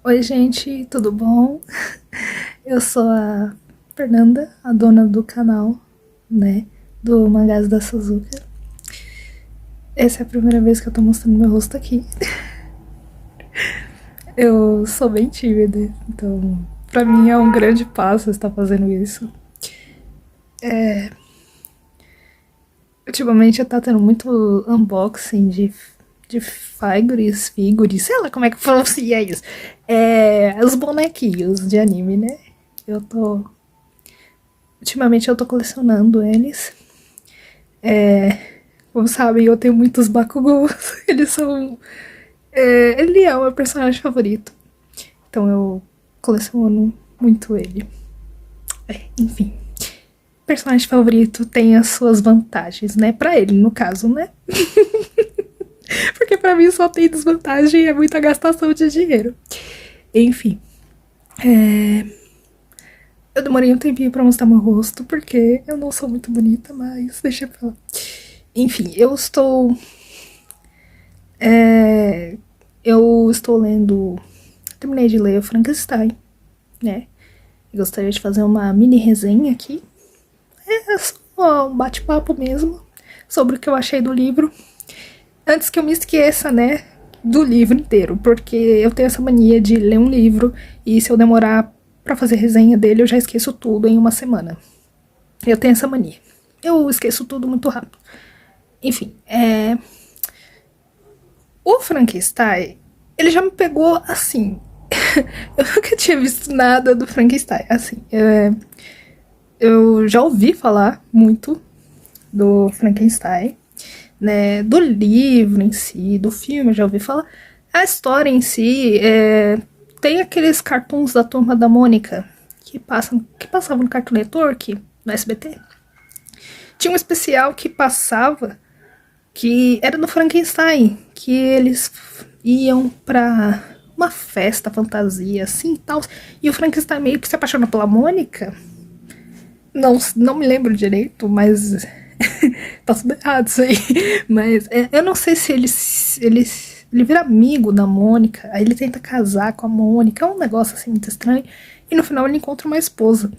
Oi, gente, tudo bom? Eu sou a Fernanda, a dona do canal, né, do Mangás da Suzuka. Essa é a primeira vez que eu tô mostrando meu rosto aqui. Eu sou bem tímida, então pra mim é um grande passo estar fazendo isso. Ultimamente eu tô tendo muito unboxing de figures, sei lá como é que pronuncia isso. Os bonequinhos de anime, né? Eu tô Ultimamente eu tô colecionando eles. Como sabem, eu tenho muitos Bakugous. Eles são. Ele é o meu personagem favorito. Então eu coleciono muito ele. Enfim. Personagem favorito tem as suas vantagens, né? Pra ele, no caso, né? Porque pra mim só tem desvantagem e é muita gastação de dinheiro. Enfim. Eu demorei um tempinho pra mostrar meu rosto, porque eu não sou muito bonita, mas deixa eu falar. Enfim, eu estou lendo. Terminei de ler o Frankenstein, né? Eu gostaria de fazer uma mini resenha aqui. É só um bate-papo mesmo sobre o que eu achei do livro. Antes que eu me esqueça, né? Do livro inteiro, porque eu tenho essa mania de ler um livro e se eu demorar pra fazer resenha dele, eu já esqueço tudo em uma semana. Eu tenho essa mania. Eu esqueço tudo muito rápido. Enfim, o Frankenstein, ele já me pegou assim. Eu nunca tinha visto nada do Frankenstein. Assim, eu já ouvi falar muito do Frankenstein, né? Do livro em si, do filme, eu já ouvi falar. A história em si, tem aqueles cartoons da Turma da Mônica que passavam no Cartoon Network, no SBT. Tinha um especial que passava que era do Frankenstein, que eles iam pra uma festa, fantasia, assim e tal. E o Frankenstein meio que se apaixona pela Mônica. Não me lembro direito, mas tá tudo errado isso aí. Mas eu não sei se ele vira amigo da Mônica, aí ele tenta casar com a Mônica, é um negócio assim muito estranho. E no final ele encontra uma esposa.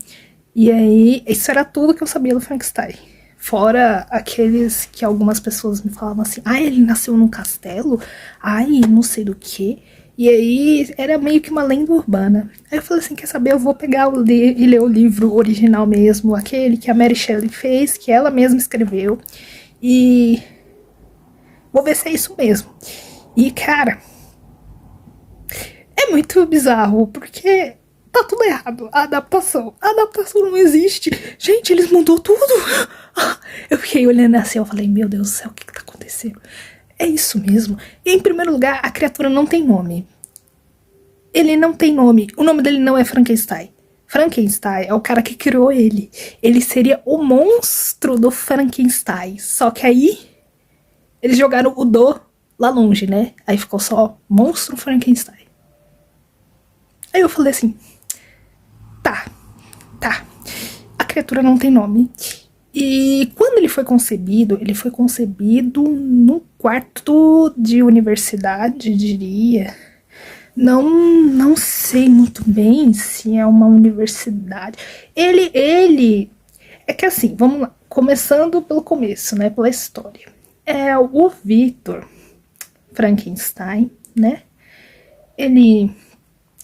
E aí, isso era tudo que eu sabia do Frankenstein. Fora aqueles que algumas pessoas me falavam assim, ele nasceu num castelo? Ai, não sei do que. E aí era meio que uma lenda urbana. Aí eu falei assim, quer saber, eu vou pegar e ler o livro original mesmo, aquele que a Mary Shelley fez, que ela mesma escreveu. E vou ver se é isso mesmo. E, cara, é muito bizarro, porque tá tudo errado. A adaptação não existe. Gente, eles mudou tudo. Eu fiquei olhando assim, eu falei, meu Deus do céu, o que tá acontecendo? É isso mesmo. E, em primeiro lugar, a criatura não tem nome. Ele não tem nome. O nome dele não é Frankenstein. Frankenstein é o cara que criou ele. Ele seria o monstro do Frankenstein. Só que aí eles jogaram o do lá longe, né? Aí ficou só Monstro Frankenstein. Aí eu falei assim, tá. A criatura não tem nome. E quando ele foi concebido no quarto de universidade, diria. Não sei muito bem se é uma universidade. Ele é que assim, vamos lá, começando pelo começo, né, pela história. O Victor Frankenstein, né? Ele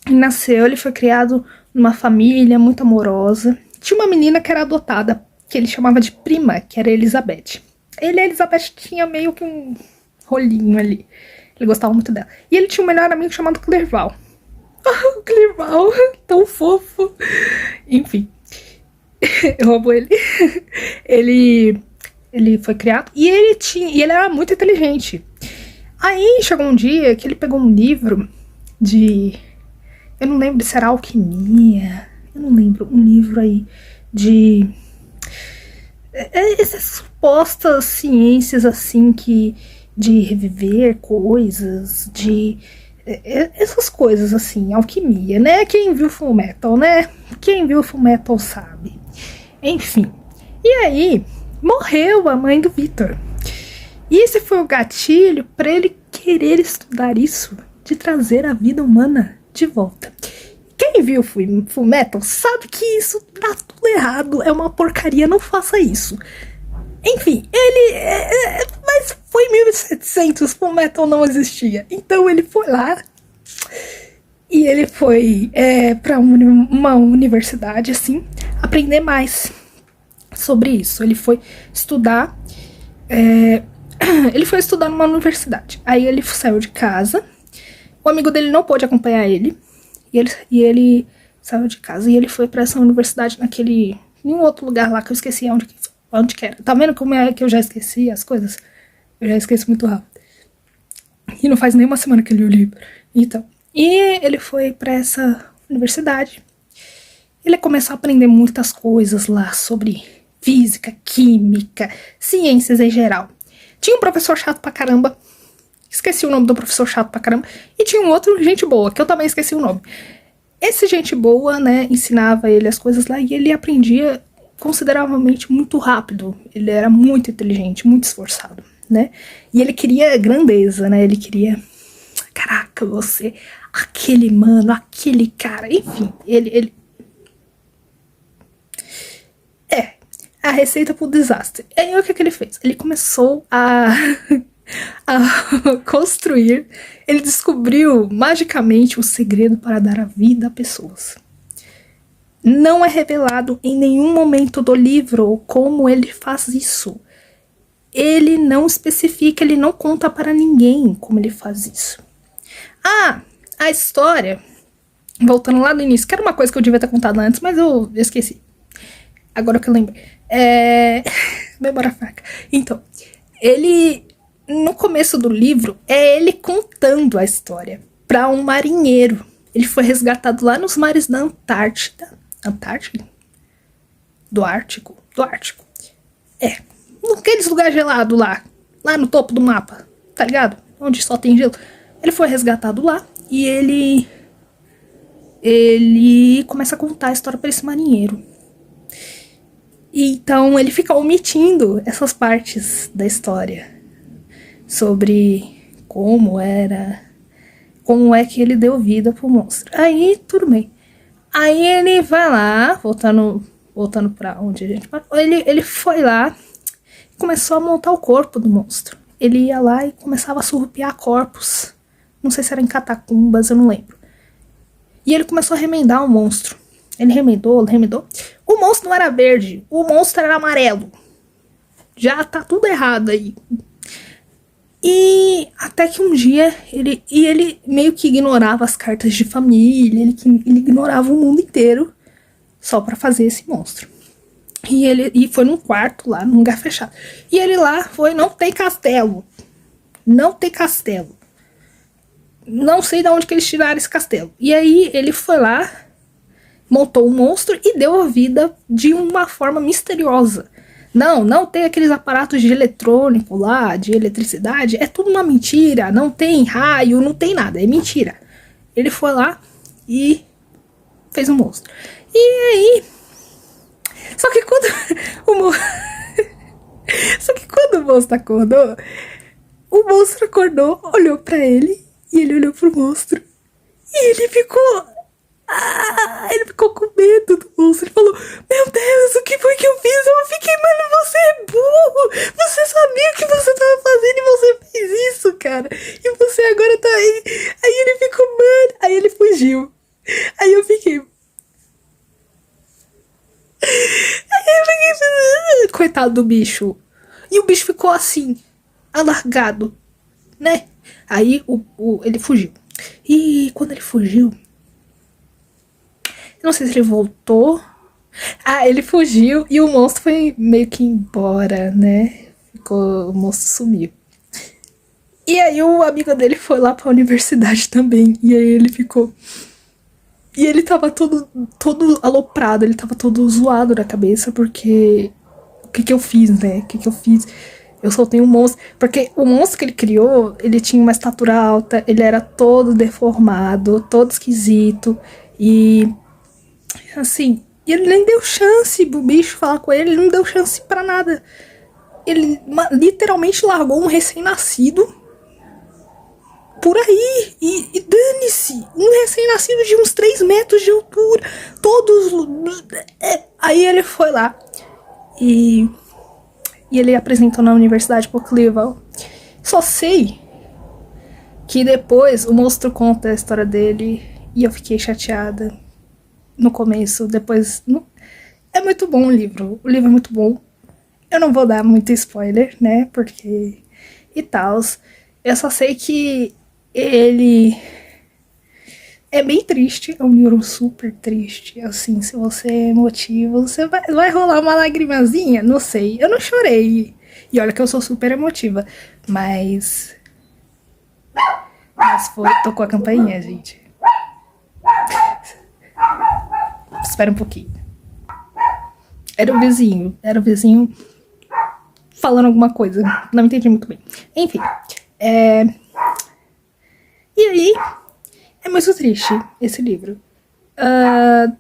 nasceu, ele foi criado numa família muito amorosa. Tinha uma menina que era adotada, que ele chamava de prima, que era Elizabeth. Ele e a Elizabeth tinha meio que um rolinho ali. Ele gostava muito dela. E ele tinha um melhor amigo chamado Clerval. O Clerval, tão fofo. Enfim, eu amo ele. Ele foi criado e ele era muito inteligente. Aí chegou um dia que ele pegou um livro de... Eu não lembro se era alquimia. Eu não lembro. Um livro aí de... Essas supostas ciências assim que... De reviver coisas, de... Essas coisas assim, alquimia, né? Quem viu Fullmetal, né? Quem viu Fullmetal sabe. Enfim. E aí, morreu a mãe do Victor. E esse foi o gatilho para ele querer estudar isso, de trazer a vida humana de volta. Quem viu Fullmetal sabe que isso tá tudo errado, é uma porcaria, não faça isso. Enfim, mas foi em 1700, Fullmetal não existia. Então ele foi lá e ele foi pra uma universidade, assim, aprender mais sobre isso. Ele foi estudar, ele foi estudar numa universidade. Aí ele saiu de casa, o amigo dele não pôde acompanhar ele, e ele saiu de casa e ele foi pra essa universidade em um outro lugar lá que eu esqueci onde que era. Tá vendo como é que eu já esqueci as coisas? Eu já esqueço muito rápido. E não faz nem uma semana que eu li o livro. Então, e ele foi pra essa universidade. Ele começou a aprender muitas coisas lá sobre física, química, ciências em geral. Tinha um professor chato pra caramba. Esqueci o nome do professor chato pra caramba. E tinha um outro gente boa, que eu também esqueci o nome. Esse gente boa, né, ensinava ele as coisas lá e ele aprendia consideravelmente muito rápido. Ele era muito inteligente, muito esforçado, né? E ele queria grandeza, né? Ele queria... Caraca, você... Aquele mano, aquele cara... Enfim, ele... A receita pro desastre. E aí, o que ele fez? Ele começou a construir... Ele descobriu, magicamente, o segredo para dar a vida a pessoas. Não é revelado em nenhum momento do livro como ele faz isso. Ele não especifica, ele não conta para ninguém como ele faz isso. Ah, a história, voltando lá do início, que era uma coisa que eu devia ter contado antes, mas eu esqueci. Agora que eu lembrei. Memória fraca. Então, ele, no começo do livro, é ele contando a história para um marinheiro. Ele foi resgatado lá nos mares da Antártida. Antártida? Do Ártico? Do Ártico. Naqueles lugares gelados lá no topo do mapa, tá ligado? Onde só tem gelo. Ele foi resgatado lá e ele começa a contar a história pra esse marinheiro. E então ele fica omitindo essas partes da história sobre como é que ele deu vida pro monstro. Aí, tudo bem. Aí ele vai lá, voltando pra onde a gente parou, ele foi lá e começou a montar o corpo do monstro. Ele ia lá e começava a surrupiar corpos. Não sei se era em catacumbas, eu não lembro. E ele começou a remendar o monstro. Ele remendou. O monstro não era verde, o monstro era amarelo. Já tá tudo errado aí. E até que um dia ele meio que ignorava as cartas de família, ele ignorava o mundo inteiro só pra fazer esse monstro. E foi num quarto lá, num lugar fechado. E ele lá foi, não tem castelo. Não tem castelo. Não sei de onde que eles tiraram esse castelo. E aí ele foi lá, montou o monstro e deu a vida de uma forma misteriosa. Não tem aqueles aparatos de eletrônico lá, de eletricidade, é tudo uma mentira, não tem raio, não tem nada, é mentira. Ele foi lá e fez um monstro. E aí... Só que quando o monstro acordou, o monstro acordou, olhou pra ele, e ele olhou pro monstro, e ele ficou com medo do monstro. Ele falou, meu Deus, o que foi que eu fiz? Eu fiquei, mano, você é burro. Você sabia o que você tava fazendo e você fez isso, cara. E você agora tá aí. Aí ele ficou, mano. Aí ele fugiu. Aí eu fiquei... Coitado do bicho. E o bicho ficou assim, alargado, né? Aí ele fugiu. E quando ele fugiu... Não sei se ele voltou. Ah, ele fugiu e o monstro foi meio que embora, né? O monstro sumiu. E aí o amigo dele foi lá pra universidade também. E aí ele ficou... E ele tava todo aloprado, ele tava todo zoado na cabeça, porque... O que eu fiz, né? O que eu fiz? Eu soltei um monstro. Porque o monstro que ele criou, ele tinha uma estatura alta, ele era todo deformado, todo esquisito. E... assim, ele nem deu chance pro bicho falar com ele, não deu chance pra nada. Ele literalmente largou um recém-nascido por aí. E dane-se. Um recém-nascido de uns 3 metros de altura. Todos. Aí ele foi lá. E ele apresentou na Universidade Poclival. Só sei que depois o monstro conta a história dele. E eu fiquei chateada no começo. Depois. É muito bom o livro. O livro é muito bom. Eu não vou dar muito spoiler, né? Porque. E tal. Eu só sei que ele é bem triste. É um livro super triste. Assim, se você é emotivo, você vai rolar uma lagrimazinha? Não sei. Eu não chorei. E olha que eu sou super emotiva. Mas foi. Tocou a campainha, gente. Espera um pouquinho. Era o vizinho. Era o vizinho falando alguma coisa. Não entendi muito bem. Enfim. E aí, é muito triste esse livro.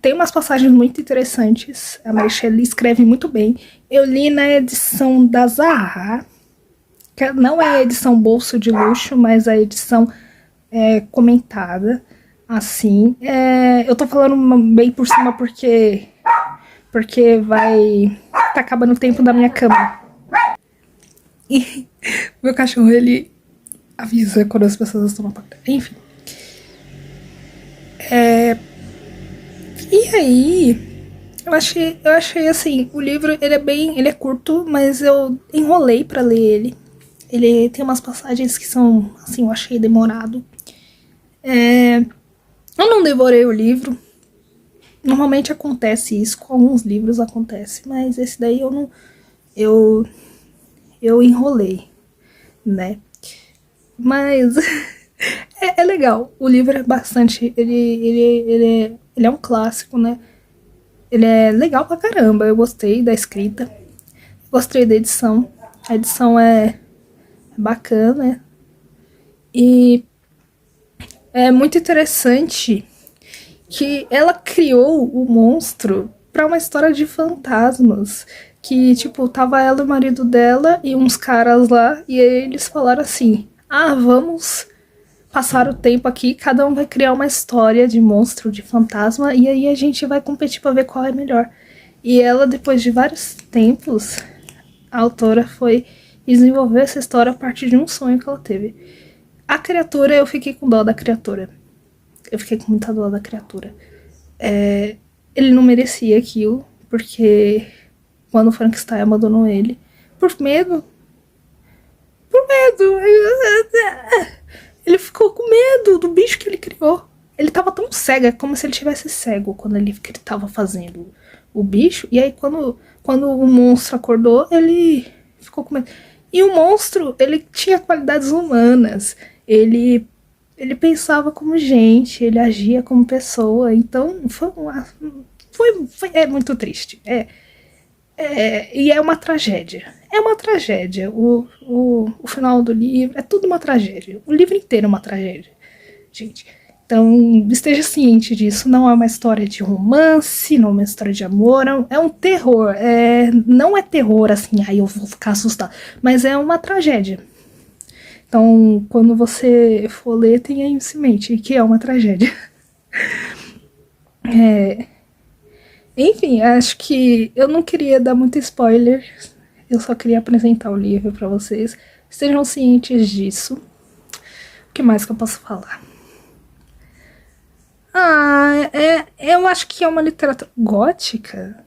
Tem umas passagens muito interessantes. A Mary Shelley escreve muito bem. Eu li na edição da Zahra, que não é a edição bolso de luxo, mas a edição comentada. Assim, eu tô falando bem por cima porque tá acabando o tempo da minha cama. E meu cachorro, ele avisa quando as pessoas estão na porta. Enfim. E aí, eu achei assim, o livro ele é curto, mas eu enrolei pra ler ele. Ele tem umas passagens que são, assim, eu achei demorado. Eu não devorei o livro. Normalmente acontece isso, com alguns livros acontece, mas esse daí eu não. Eu enrolei, né? Mas é legal. O livro é bastante. Ele é um clássico, né? Ele é legal pra caramba. Eu gostei da escrita. Gostei da edição. A edição é bacana. E é muito interessante que ela criou o monstro pra uma história de fantasmas. Que, tipo, tava ela e o marido dela e uns caras lá. E eles falaram assim: vamos passar o tempo aqui, cada um vai criar uma história de monstro, de fantasma, e aí a gente vai competir pra ver qual é melhor. E ela, depois de vários tempos, a autora foi desenvolver essa história a partir de um sonho que ela teve. A criatura, eu fiquei com dó da criatura. Eu fiquei com muita dó da criatura. Ele não merecia aquilo, porque quando o Frankenstein abandonou ele, por medo. Ele ficou com medo do bicho que ele criou. Ele tava tão cego, é como se ele tivesse cego quando ele tava fazendo o bicho. E aí quando o monstro acordou, ele ficou com medo. E o monstro, ele tinha qualidades humanas. Ele pensava como gente, ele agia como pessoa. Então é muito triste. E é uma tragédia. É uma tragédia. O final do livro é tudo uma tragédia. O livro inteiro é uma tragédia, gente. Então, esteja ciente disso. Não é uma história de romance, não é uma história de amor. É um terror. Não é terror assim, aí eu vou ficar assustado. Mas é uma tragédia. Então, quando você for ler, tenha isso em mente, que é uma tragédia. Enfim, acho que eu não queria dar muito spoiler. Eu só queria apresentar o livro pra vocês. Estejam cientes disso. O que mais que eu posso falar? Eu acho que é uma literatura gótica.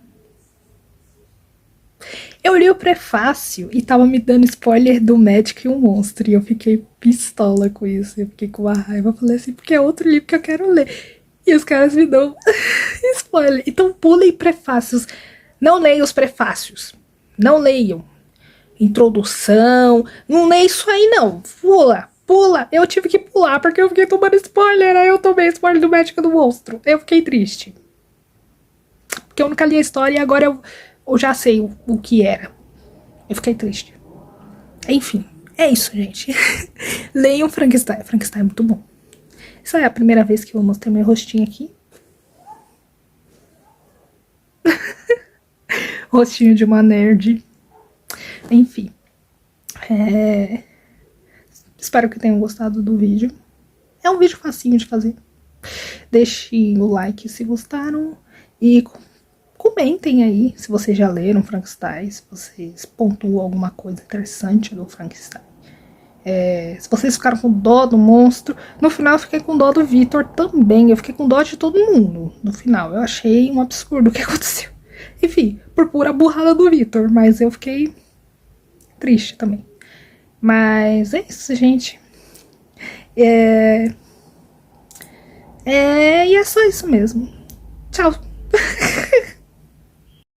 Eu li o prefácio e tava me dando spoiler do Médico e o Monstro. E eu fiquei pistola com isso. Eu fiquei com uma raiva. Eu falei assim, porque é outro livro que eu quero ler. E os caras me dão spoiler. Então pulem prefácios. Não leiam os prefácios. Não leiam. Introdução. Não leia isso aí, não. Pula. Eu tive que pular porque eu fiquei tomando spoiler. Aí eu tomei spoiler do Médico e do Monstro. Eu fiquei triste. Porque eu nunca li a história e agora eu já sei o que era. Eu fiquei triste. Enfim, é isso, gente. Leiam Frankenstein. Frankenstein é muito bom. Essa é a primeira vez que eu mostrei meu rostinho aqui. Rostinho de uma nerd. Enfim. Espero que tenham gostado do vídeo. É um vídeo facinho de fazer. Deixem o like se gostaram e comentem aí se vocês já leram Frankenstein, se vocês pontuam alguma coisa interessante do Frankenstein. Se vocês ficaram com dó do monstro. No final eu fiquei com dó do Victor também. Eu fiquei com dó de todo mundo no final. Eu achei um absurdo o que aconteceu. Enfim, por pura burrada do Victor. Mas eu fiquei triste também. Mas é isso, gente. E é só isso mesmo. Tchau.